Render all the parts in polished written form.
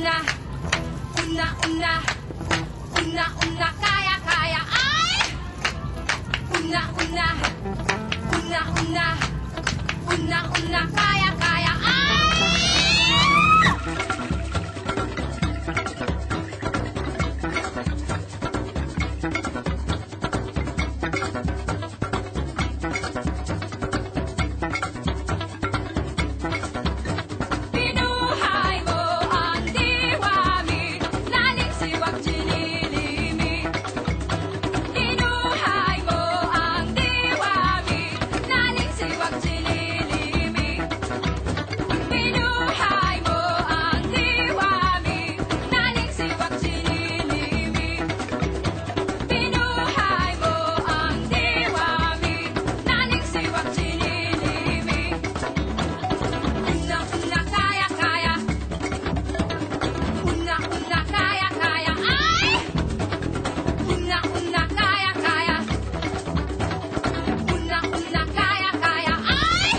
una, kaya, ay! Una, kaya, ay! Pinuhay mo ang diwami, laling siwag chinilimi. Pinuhay mo ang diwami, laling siwag chinilimi. Pinuhay mo ang diwami, laling siwag chinilimi. Pinuhay mo ang diwami, laling siwag chinilimi. Una, kaya, una, kaya, ay! Una, kaya, una, kaya, ay! Una, kaya, ay! Kaya, ay!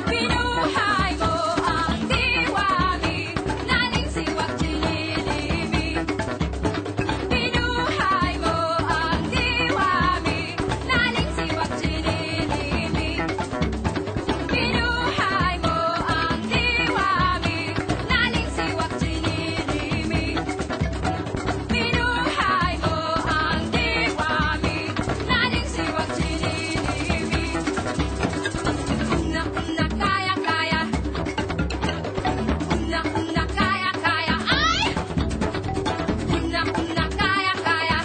Pinuhay mo ang diwami, laling siwag chinilimi. Pinuhay mo ang diwami, laling siwag chinilimi. Pinuhay mo ang diwami, laling siwag chinilimi. Pinuhay mo ang diwami, laling siwag chinilimi. Una, kaya, una, kaya, ay! Una, kaya, una, kaya, ay! Una, kaya, ay! Kaya,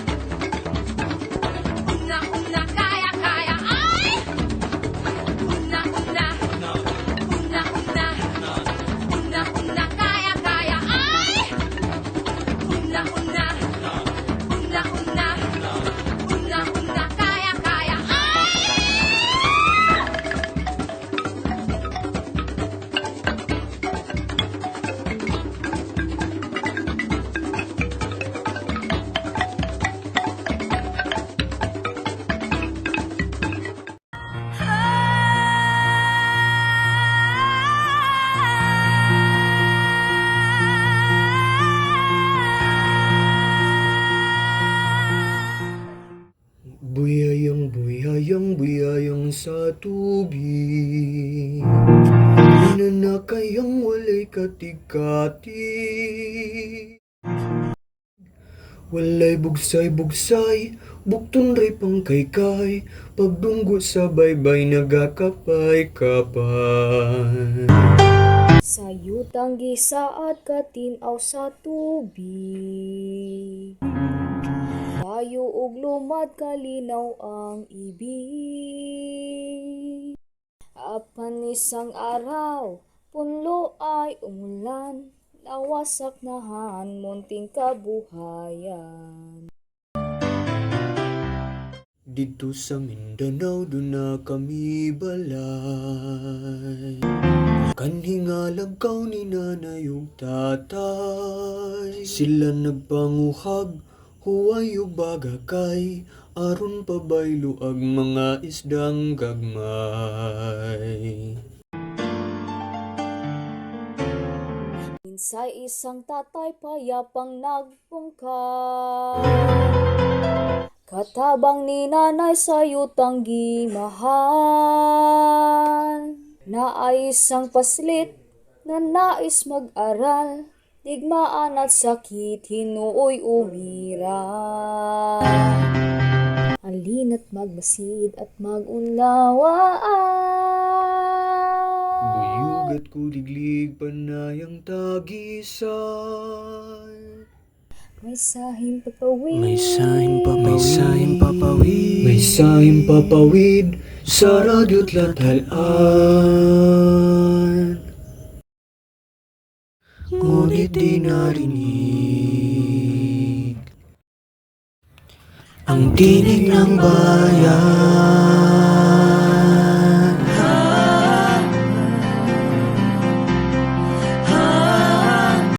Buyayang sa tubig, nanakayang walay katig-katig. Walay bugsay-bugsay, bukton ray pangkaykay, pagdunggo sa baybay nagakapay-kapay. Sa yutang gisaad katinaw sa tubig, layo ug lumad kalinaw ang ibig. Apan isang araw, punlo ay umulan, nawasak nahan munting kabuhayan. Dito sa Mindanao doon na kami balay, kanhingalagaw ni nanay ug tatay. Sila nagpanguhag, huway ug bagakay, aron pabaylo ag mga isdang gagmay. Minsay isang tatay payapang nagpungkay, katabang ni nanay sa yutang gimahan. Naay isang paslit na nais mag-aral, digmaan at sakit hinuoy umira. Halina't magmasid at magunlawaan, Buyugat kudiglig panayang tagisan. may sahing papawid, May sahing papawid sa radyo't latalan. Ngunit di narinig ang tinig ng bayan.